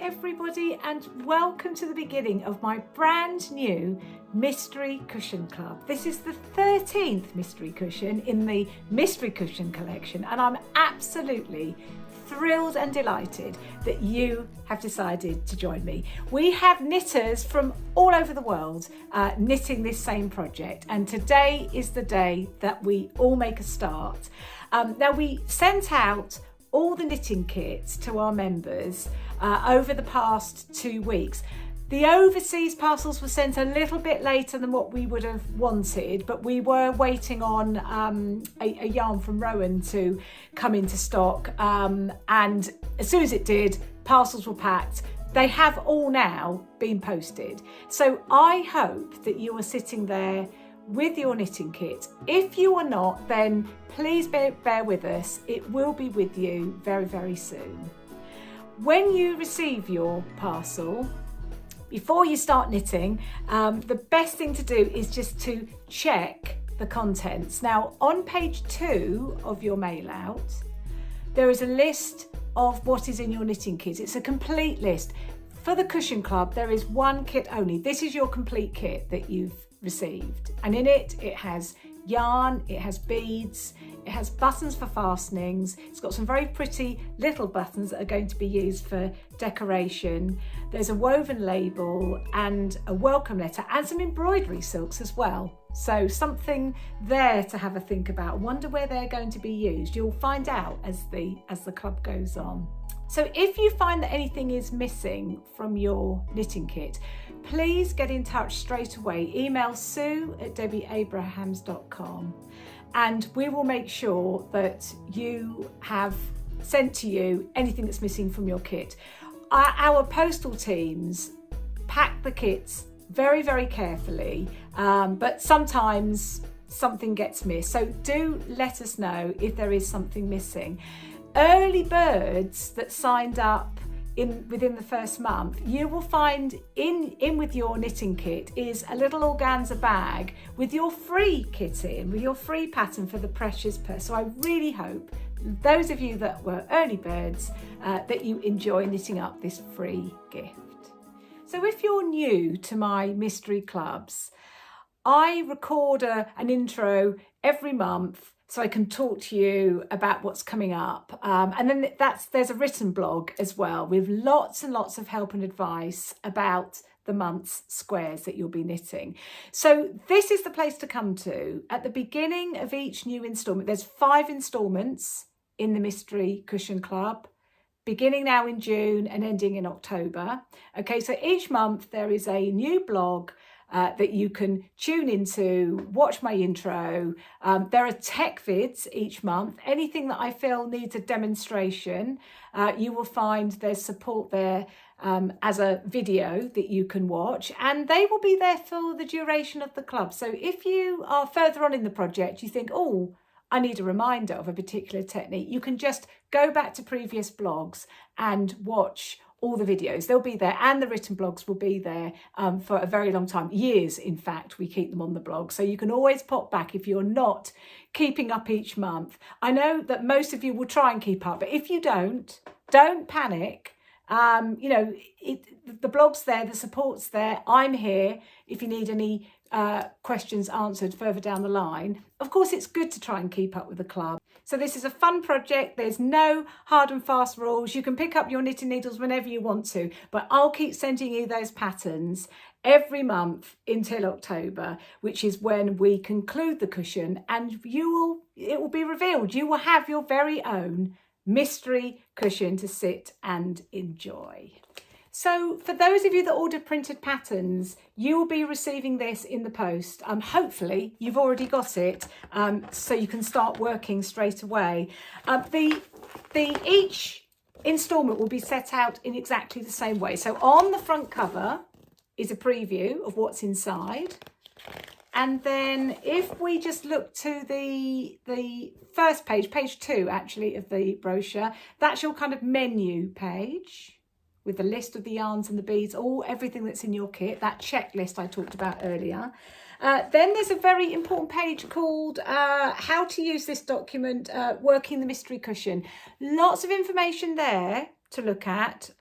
everybody, and welcome to the beginning of my brand new Mystery Cushion Club. This is the 13th mystery cushion in the Mystery Cushion collection, and I'm absolutely thrilled and delighted that you have decided to join me. We have knitters from all over the world knitting this same project, and today is the day that we all make a start. Now, we sent out all the knitting kits to our members over the past 2 weeks. The overseas parcels were sent a little bit later than what we would have wanted, but we were waiting on a yarn from Rowan to come into stock, and as soon as it did, parcels were packed. They have all now been posted. So I hope that you are sitting there with your knitting kit. If you are not, then please bear with us. It will be with you very, very soon. When you receive your parcel, before you start knitting, the best thing to do is just to check the contents. Now, on page 2 of your mail out, there is a list of what is in your knitting kit. It's a complete list. For the Cushion Club, there is one kit only. This is your complete kit that you've received, and in it has yarn, it has beads, it has buttons for fastenings, it's got some very pretty little buttons that are going to be used for decoration. There's a woven label and a welcome letter and some embroidery silks as well, so something there to have a think about. Wonder where they're going to be used. You'll find out as the club goes on. So if you find that anything is missing from your knitting kit, please get in touch straight away. Email sue@debbieabrahams.com and we will make sure that you have sent to you anything that's missing from your kit. Our postal teams pack the kits very, very carefully, but sometimes something gets missed. So do let us know if there is something missing. Early birds that signed up within the first month, you will find in with your knitting kit is a little organza bag with your free kit in, with your free pattern for the Precious Purse. So I really hope those of you that were early birds that you enjoy knitting up this free gift. So if you're new to my mystery clubs, I record an intro every month so I can talk to you about what's coming up. And then there's a written blog as well with lots and lots of help and advice about the month's squares that you'll be knitting. So this is the place to come to. At the beginning of each new instalment, there's 5 instalments in the Mystery Cushion Club, beginning now in June and ending in October. Okay, so each month there is a new blog that you can tune into, watch my intro. There are tech vids each month. Anything that I feel needs a demonstration, you will find there's support there as a video that you can watch, and they will be there for the duration of the club. So if you are further on in the project, you think, oh, I need a reminder of a particular technique, you can just go back to previous blogs and watch all the videos. They'll be there, and the written blogs will be there for a very long time. Years, in fact, we keep them on the blog. So you can always pop back if you're not keeping up each month. I know that most of you will try and keep up, but if you don't panic. The blog's there, the support's there. I'm here if you need any questions answered further down the line. Of course, it's good to try and keep up with the club. So this is a fun project. There's no hard and fast rules. You can pick up your knitting needles whenever you want to, but I'll keep sending you those patterns every month until October, which is when we conclude the cushion, and it will be revealed. You will have your very own mystery cushion to sit and enjoy. So for those of you that order printed patterns, you will be receiving this in the post. Hopefully you've already got it, so you can start working straight away. Each instalment will be set out in exactly the same way. So on the front cover is a preview of what's inside. And then if we just look to the first page, page 2 actually of the brochure, that's your kind of menu page with the list of the yarns and the beads, everything that's in your kit, that checklist I talked about earlier. Then there's a very important page called How to Use This Document, Working the Mystery Cushion. Lots of information there to look at,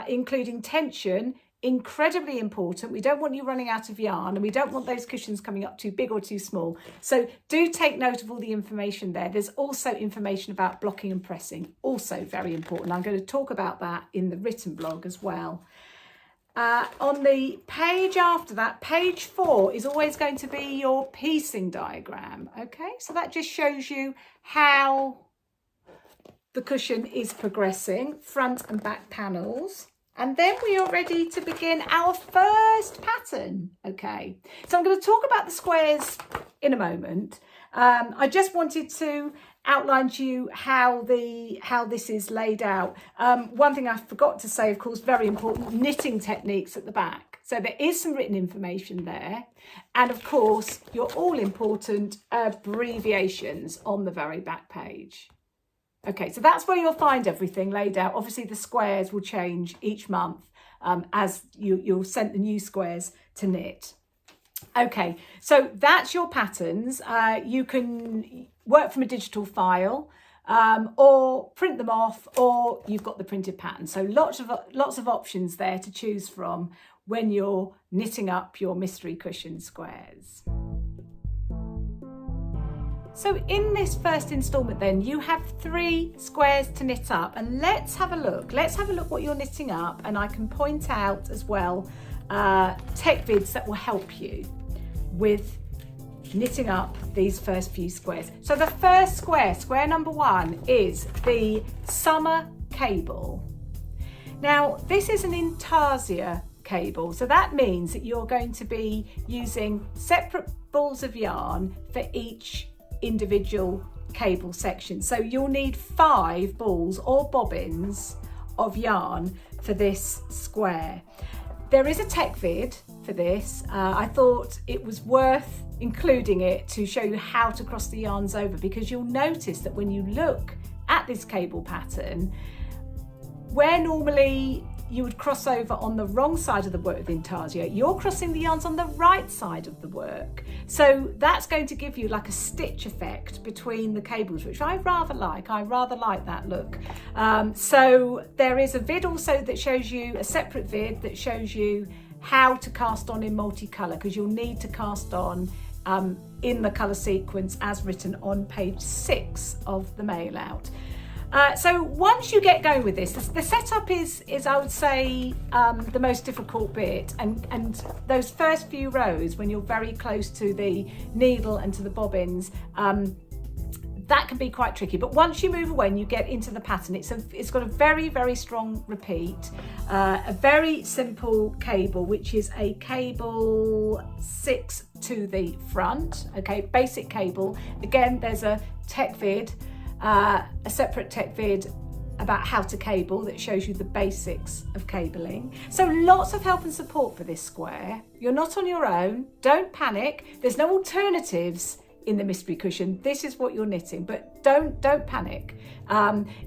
including tension, incredibly important. We don't want you running out of yarn, and we don't want those cushions coming up too big or too small. So do take note of all the information there. There's also information about blocking and pressing, also very important. I'm going to talk about that in the written blog as well. On the page after that, page 4 is always going to be your piecing diagram. Okay, so that just shows you how the cushion is progressing, front and back panels. And then we are ready to begin our first pattern. Okay, so I'm going to talk about the squares in a moment. I just wanted to outline to you how this is laid out. One thing I forgot to say, of course, very important, knitting techniques at the back. So there is some written information there. And of course, your all important abbreviations on the very back page. Okay, so that's where you'll find everything laid out. Obviously, the squares will change each month as you'll send the new squares to knit. Okay, so that's your patterns. You can work from a digital file or print them off, or you've got the printed pattern. So lots of options there to choose from when you're knitting up your mystery cushion squares. So in this first instalment then, you have 3 squares to knit up, and let's have a look. Let's have a look what you're knitting up, and I can point out as well tech vids that will help you with knitting up these first few squares. So the first square number 1, is the summer cable. Now this is an intarsia cable, so that means that you're going to be using separate balls of yarn for each individual cable section. So you'll need 5 balls or bobbins of yarn for this square. There is a tech vid for this. I thought it was worth including it to show you how to cross the yarns over, because you'll notice that when you look at this cable pattern, where normally you would cross over on the wrong side of the work with intarsia, you're crossing the yarns on the right side of the work. So that's going to give you like a stitch effect between the cables, which I rather like. I rather like that look. So there is a vid also that shows you, a separate vid that shows you how to cast on in multicolour, because you'll need to cast on in the colour sequence as written on page 6 of the mail out. So once you get going with this, the setup is I would say the most difficult bit, and those first few rows when you're very close to the needle and to the bobbins, that can be quite tricky. But once you move away and you get into the pattern, it's got a very, very strong repeat, a very simple cable, which is a cable 6 to the front. Okay, basic cable. Again, there's a tech vid, a separate tech vid about how to cable that shows you the basics of cabling. So lots of help and support for this square. You're not on your own. Don't panic. There's no alternatives in the mystery cushion. This is what you're knitting, but don't panic.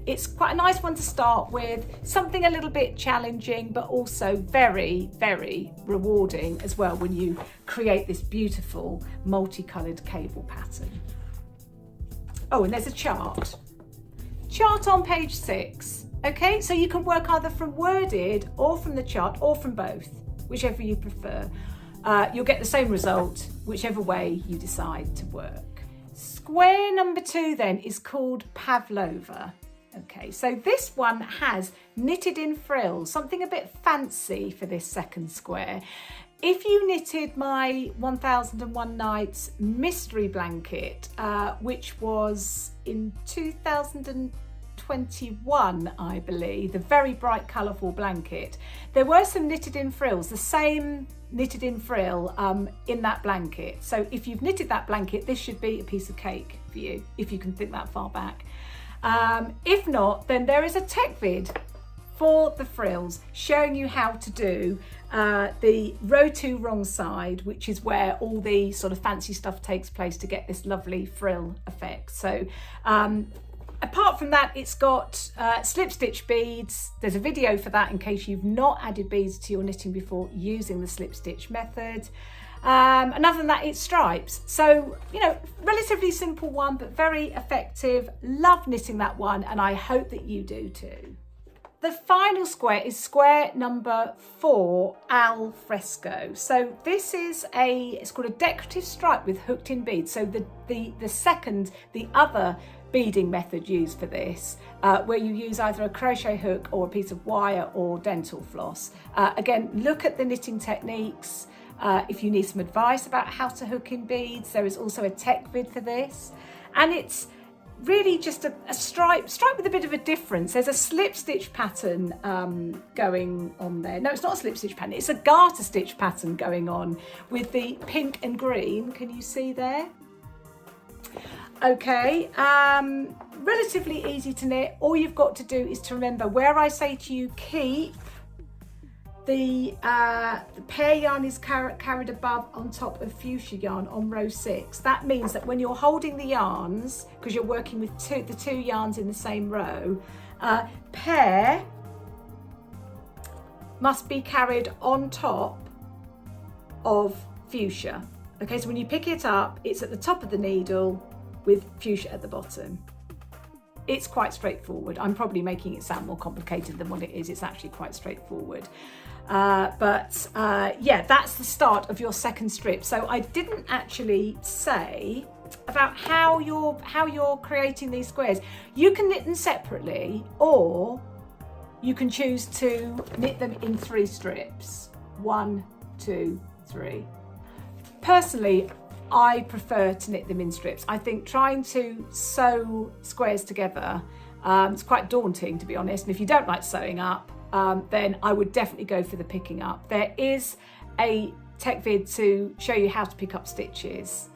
It's quite a nice one to start with, something a little bit challenging, but also very, very rewarding as well when you create this beautiful multicolored cable pattern. Oh, and there's a chart on page 6. Okay, so you can work either from worded or from the chart or from both, whichever you prefer. You'll get the same result whichever way you decide to work. Square number 2 then is called Pavlova. Okay, so this one has knitted in frills, something a bit fancy for this second square. If you knitted my 1001 Nights mystery blanket, which was in 2021, I believe, the very bright colourful blanket, there were some knitted in frills, the same knitted in frill in that blanket. So if you've knitted that blanket, this should be a piece of cake for you, if you can think that far back. If not, then there is a tech vid for the frills showing you how to do the row 2 wrong side, which is where all the sort of fancy stuff takes place to get this lovely frill effect. So apart from that, it's got slip stitch beads. There's a video for that in case you've not added beads to your knitting before using the slip stitch method. And other than that, it's stripes. So, you know, relatively simple one, but very effective. Love knitting that one, and I hope that you do too. the final square is square number 4, al fresco. So this is it's called a decorative stripe with hooked in beads. So the other beading method used for this, where you use either a crochet hook or a piece of wire or dental floss. Again, look at the knitting techniques. If you need some advice about how to hook in beads, there is also a tech vid for this. And it's really just a stripe with a bit of a difference. There's a slip stitch pattern going on there. No, it's not a slip stitch pattern, it's a garter stitch pattern going on with the pink and green. Can you see there? Okay, relatively easy to knit. All you've got to do is to remember where I say to you keep, the pear yarn is carried above on top of fuchsia yarn on row 6. That means that when you're holding the yarns, because you're working with the two yarns in the same row, pear must be carried on top of fuchsia. Okay, so when you pick it up, it's at the top of the needle with fuchsia at the bottom. It's quite straightforward. I'm probably making it sound more complicated than what it is. It's actually quite straightforward. Yeah, that's the start of your second strip. So I didn't actually say about how you're creating these squares. You can knit them separately, or you can choose to knit them in 3 strips. 1, 2, 3. Personally, I prefer to knit them in strips. I think trying to sew squares together, it's quite daunting, to be honest. And if you don't like sewing up, then I would definitely go for the picking up. There is a tech vid to show you how to pick up stitches.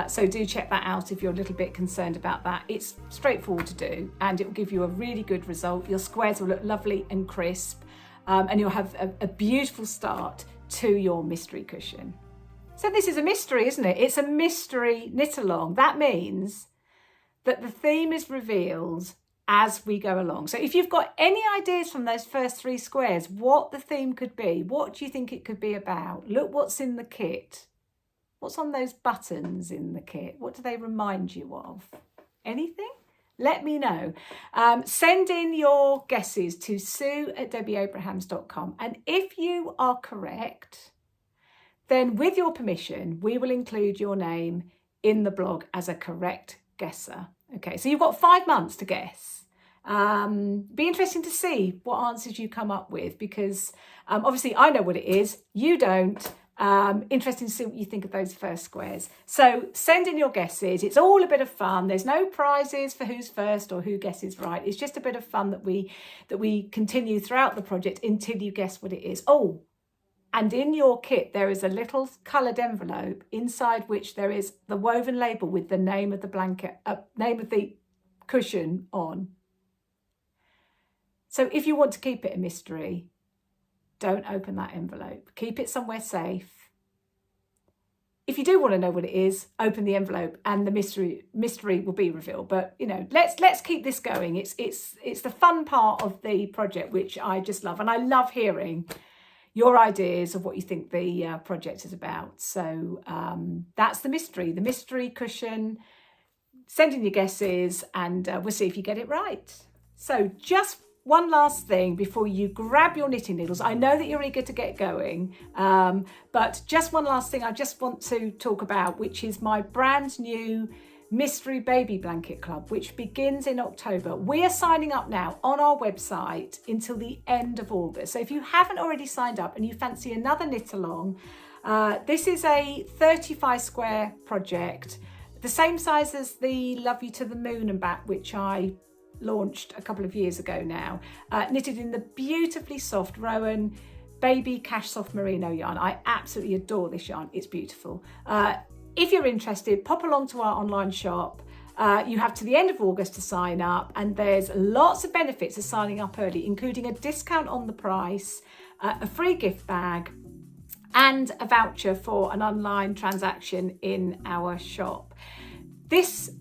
So do check that out if you're a little bit concerned about that. It's straightforward to do, and it will give you a really good result. Your squares will look lovely and crisp, and you'll have a beautiful start to your mystery cushion. So this is a mystery, isn't it? It's a mystery knit along. That means that the theme is revealed as we go along. So if you've got any ideas from those first 3 squares, what the theme could be, what do you think it could be about? Look what's in the kit. What's on those buttons in the kit? What do they remind you of? Anything? Let me know. Send in your guesses to sue@debbieabrahams.com. And if you are correct, then with your permission, we will include your name in the blog as a correct guesser. Okay, so you've got 5 months to guess. Be interesting to see what answers you come up with, because obviously I know what it is, you don't. Interesting to see what you think of those first squares. So send in your guesses. It's all a bit of fun. There's no prizes for who's first or who guesses right. It's just a bit of fun that we continue throughout the project until you guess what it is. Oh, and in your kit, there is a little coloured envelope inside which there is the woven label with the name of the blanket, name of the cushion on. So if you want to keep it a mystery, don't open that envelope. Keep it somewhere safe. If you do want to know what it is, open the envelope and the mystery will be revealed. But you know, let's keep this going. It's the fun part of the project, which I just love, and I love hearing your ideas of what you think the project is about. So that's the mystery cushion. Send in your guesses and we'll see if you get it right. So just one last thing before you grab your knitting needles. I know that you're eager to get going, but just one last thing I just want to talk about, which is my brand new Mystery Baby Blanket Club, which begins in October. We are signing up now on our website until the end of August. So if you haven't already signed up and you fancy another knit along, this is a 35 square project, the same size as the Love You to the Moon and Back, which I launched a couple of years ago now, knitted in the beautifully soft Rowan baby cash soft merino yarn. I absolutely adore this yarn. It's beautiful. If you're interested, pop along to our online shop. You have to the end of August to sign up, and there's lots of benefits of signing up early, including a discount on the price, a free gift bag, and a voucher for an online transaction in our shop. This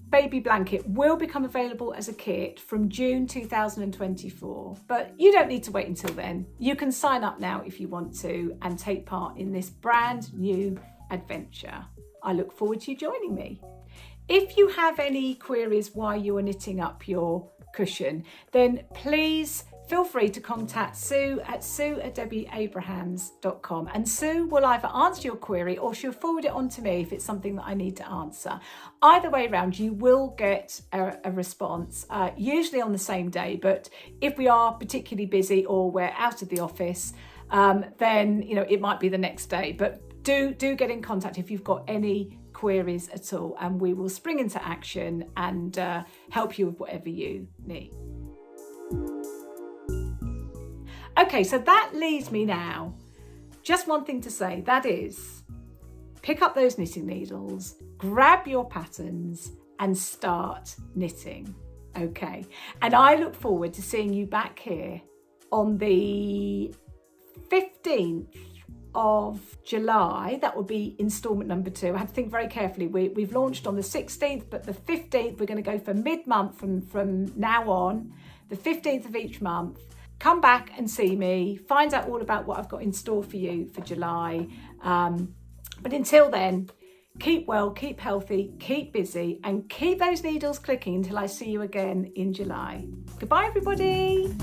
baby blanket will become available as a kit from June 2024, but you don't need to wait until then. You can sign up now if you want to and take part in this brand new adventure. I look forward to you joining me. If you have any queries while you are knitting up your cushion, then please feel free to contact Sue at sue@debbieabrahams.com, and Sue will either answer your query or she'll forward it on to me if it's something that I need to answer. Either way around, you will get a response, usually on the same day, but if we are particularly busy or we're out of the office, then it might be the next day. But do get in contact if you've got any queries at all, and we will spring into action and help you with whatever you need. Okay, so that leaves me now just one thing to say, that is pick up those knitting needles, grab your patterns and start knitting. Okay, and I look forward to seeing you back here on the 15th of July. That will be instalment number 2. I had to think very carefully. We've launched on the 16th, but the 15th, we're going to go for mid-month from now on, the 15th of each month. Come back and see me, find out all about what I've got in store for you for July. But until then, keep well, keep healthy, keep busy, and keep those needles clicking until I see you again in July. Goodbye, everybody.